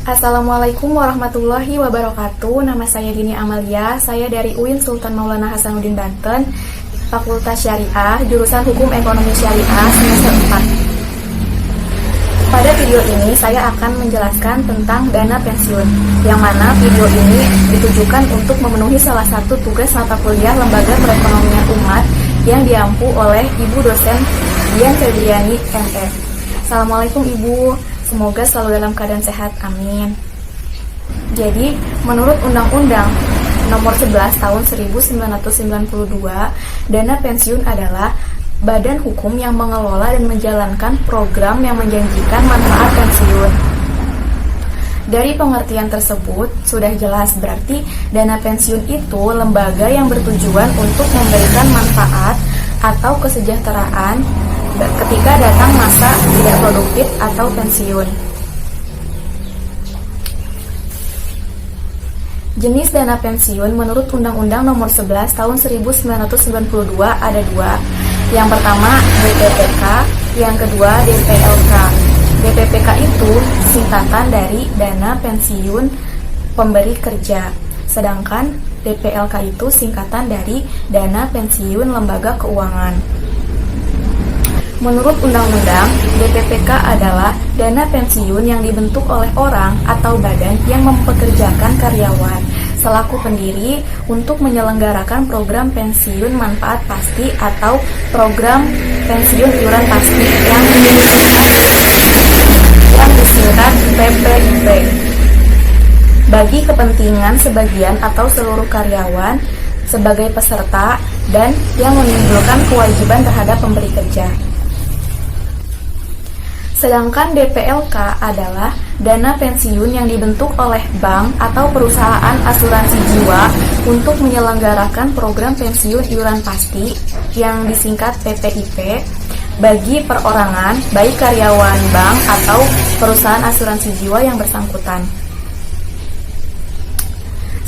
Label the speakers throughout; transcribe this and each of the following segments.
Speaker 1: Assalamualaikum warahmatullahi wabarakatuh. Nama saya Dini Amalia. Saya dari UIN Sultan Maulana Hasanuddin Banten, Fakultas Syariah, jurusan Hukum Ekonomi Syariah semester 4. Pada video ini saya akan menjelaskan tentang dana pensiun, yang mana video ini ditujukan untuk memenuhi salah satu tugas mata kuliah Lembaga Perekonomian Umat yang diampu oleh Ibu dosen Dian Febriani, MF. Assalamualaikum Ibu. Semoga selalu dalam keadaan sehat, amin. Jadi, menurut Undang-Undang Nomor 11 Tahun 1992, dana pensiun adalah badan hukum yang mengelola dan menjalankan program yang menjanjikan manfaat pensiun. Dari pengertian tersebut, sudah jelas berarti dana pensiun itu lembaga yang bertujuan untuk memberikan manfaat atau kesejahteraan ketika datang masa tidak produktif atau pensiun. Jenis dana pensiun menurut Undang-Undang Nomor 11 Tahun 1992 ada dua. Yang pertama DPPK, yang kedua DPLK. DPPK itu singkatan dari Dana Pensiun Pemberi Kerja, sedangkan DPLK itu singkatan dari Dana Pensiun Lembaga Keuangan. Menurut Undang-Undang, DPPK adalah dana pensiun yang dibentuk oleh orang atau badan yang mempekerjakan karyawan selaku pendiri untuk menyelenggarakan program pensiun manfaat pasti atau program pensiun iuran pasti yang disingkat PPIP bagi kepentingan sebagian atau seluruh karyawan sebagai peserta dan yang menimbulkan kewajiban terhadap pemberi kerja. Sedangkan DPLK adalah dana pensiun yang dibentuk oleh bank atau perusahaan asuransi jiwa untuk menyelenggarakan program pensiun iuran pasti yang disingkat PPIP bagi perorangan, baik karyawan bank atau perusahaan asuransi jiwa yang bersangkutan.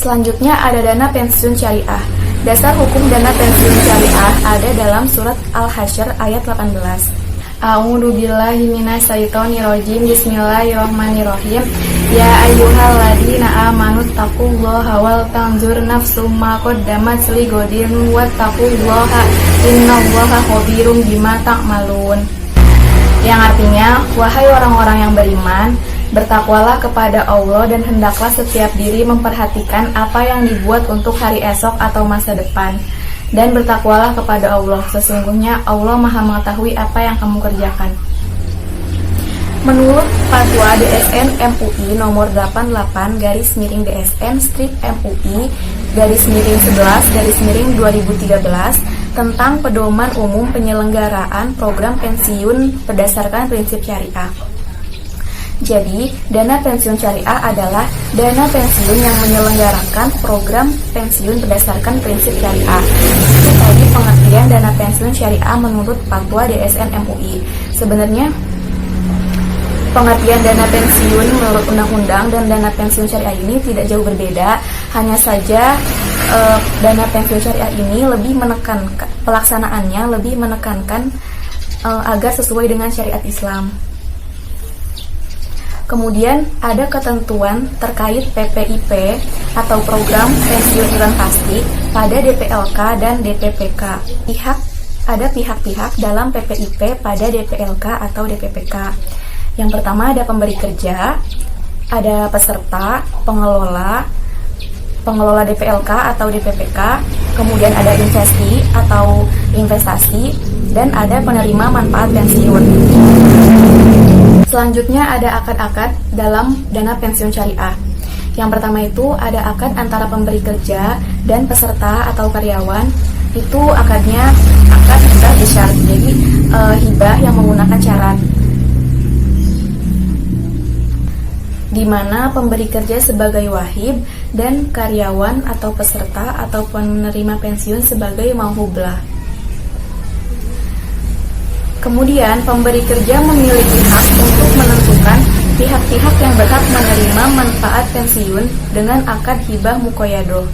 Speaker 1: Selanjutnya ada dana pensiun syariah. Dasar hukum dana pensiun syariah ada dalam surat Al-Hasyr ayat 18. A'udzu billahi minasyaitonir rajim. Bismillahirrahmanirrahim. Ya ayyuhalladzina amanu taqullaha wal tanzur nafsum ma qaddamat lighadin wattaqullaha innallaha khabirum bima ta'malun. Yang artinya, wahai orang-orang yang beriman, bertakwalah kepada Allah dan hendaklah setiap diri memperhatikan apa yang dibuat untuk hari esok atau masa depan. Dan bertakwalah kepada Allah, sesungguhnya Allah Maha mengetahui apa yang kamu kerjakan. Menurut Fatwa DSN MUI nomor 88/DSN/MUI/11/2013 tentang pedoman umum penyelenggaraan program pensiun berdasarkan prinsip syariah. Jadi, dana pensiun syariah adalah dana pensiun yang menyelenggarakan program pensiun berdasarkan prinsip syariah. Itu tadi pengertian dana pensiun syariah menurut Fatwa DSN MUI. Sebenarnya, pengertian dana pensiun menurut undang-undang dan dana pensiun syariah ini tidak jauh berbeda. Hanya saja dana pensiun syariah ini lebih menekankan pelaksanaannya, lebih menekankan agar sesuai dengan syariat Islam. Kemudian ada ketentuan terkait PPIP atau program pensiun iuran pasti pada DPLK dan DPPK. Ada pihak-pihak dalam PPIP pada DPLK atau DPPK. Yang pertama ada pemberi kerja, ada peserta, pengelola DPLK atau DPPK, kemudian ada investasi, dan ada penerima manfaat pensiun. Selanjutnya ada akad-akad dalam dana pensiun syariah. Yang pertama itu ada akad antara pemberi kerja dan peserta atau karyawan. Itu akadnya akad hibah bisyarat, jadi hibah yang menggunakan syarat, di mana pemberi kerja sebagai wahib dan karyawan atau peserta atau penerima pensiun sebagai mauhublah. Kemudian, pemberi kerja memiliki hak untuk menentukan pihak-pihak yang berhak menerima manfaat pensiun dengan akad hibah muqayyadah.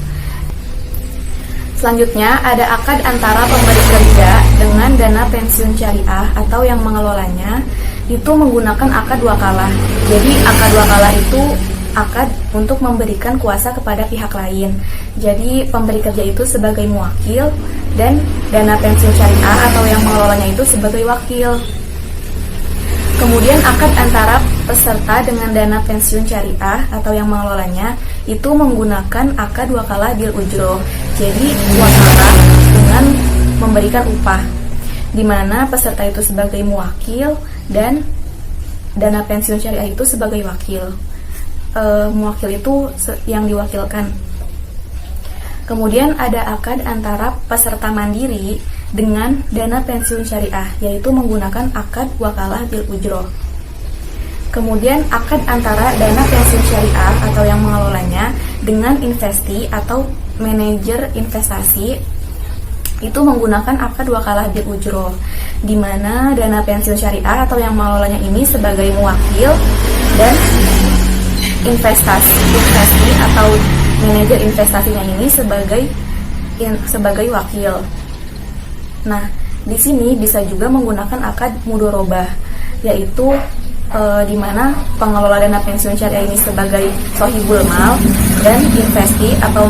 Speaker 1: Selanjutnya, ada akad antara pemberi kerja dengan dana pensiun syariah atau yang mengelolanya, itu menggunakan akad wakalah. Jadi, akad wakalah itu akad untuk memberikan kuasa kepada pihak lain. Jadi pemberi kerja itu sebagai muwakil dan dana pensiun syariah atau yang mengelolanya itu sebagai wakil. Kemudian akad antara peserta dengan dana pensiun syariah atau yang mengelolanya itu menggunakan akad wakalah bil ujroh. Jadi wakalah dengan memberikan upah, di mana peserta itu sebagai muwakil dan dana pensiun syariah itu sebagai wakil. Muwakil itu yang diwakilkan. Kemudian ada akad antara peserta mandiri dengan dana pensiun syariah, yaitu menggunakan akad wakalah bil ujroh. Kemudian akad antara dana pensiun syariah atau yang mengelolanya dengan investi atau manajer investasi itu menggunakan akad wakalah bil ujroh, di mana dana pensiun syariah atau yang mengelolanya ini sebagai muwakil dan investasi atau manajer investasinya ini sebagai wakil. Nah, di sini bisa juga menggunakan akad mudorobah, yaitu di mana pengelola dana pensiun syariah ini sebagai sohibul mal dan investi atau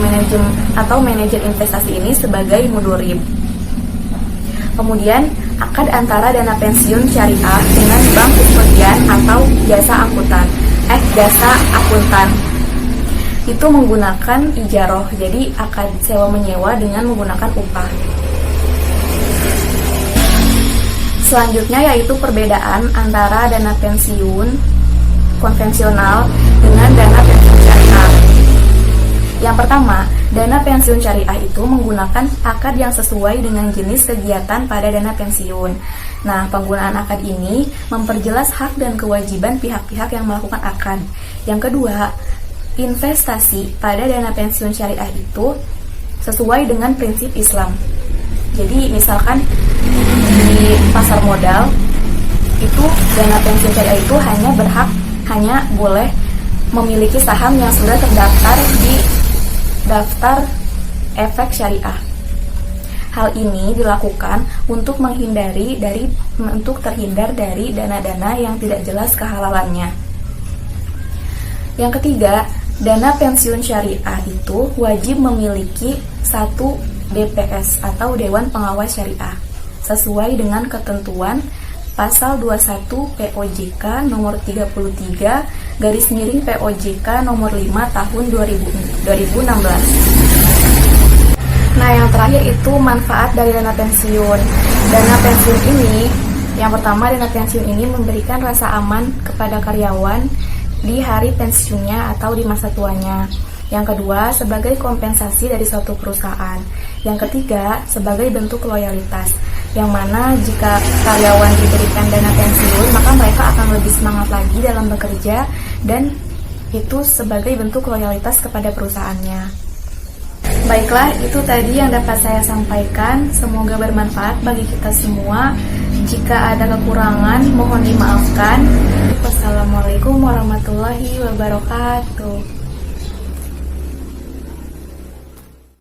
Speaker 1: manajer investasi ini sebagai mudorib. Kemudian akad antara dana pensiun syariah dengan bank kustodian atau jasa akuntan itu menggunakan ijaroh, jadi akad sewa menyewa dengan menggunakan upah. Selanjutnya yaitu perbedaan antara dana pensiun konvensional dengan dana pensiun syariah. Yang pertama, dana pensiun syariah itu menggunakan akad yang sesuai dengan jenis kegiatan pada dana pensiun. Nah, penggunaan akad ini memperjelas hak dan kewajiban pihak-pihak yang melakukan akad. Yang kedua, investasi pada dana pensiun syariah itu sesuai dengan prinsip Islam. Jadi misalkan di pasar modal itu dana pensiun syariah itu hanya boleh memiliki saham yang sudah terdaftar di daftar efek syariah. Hal ini dilakukan untuk terhindar dari dana-dana yang tidak jelas kehalalannya. Yang ketiga, dana pensiun syariah itu wajib memiliki 1 DPS atau Dewan Pengawas Syariah sesuai dengan ketentuan Pasal 21 POJK nomor 33 /POJK nomor 5 tahun 2016. Nah, yang terakhir itu manfaat dari dana pensiun. Dana pensiun ini, yang pertama, dana pensiun ini memberikan rasa aman kepada karyawan di hari pensiunnya atau di masa tuanya. Yang kedua, sebagai kompensasi dari suatu perusahaan. Yang ketiga, sebagai bentuk loyalitas, yang mana jika karyawan diberikan dana pensiun, maka mereka akan lebih semangat lagi dalam bekerja, dan itu sebagai bentuk loyalitas kepada perusahaannya. Baiklah, itu tadi yang dapat saya sampaikan. Semoga bermanfaat bagi kita semua. Jika ada kekurangan, mohon dimaafkan. Wassalamualaikum warahmatullahi wabarakatuh.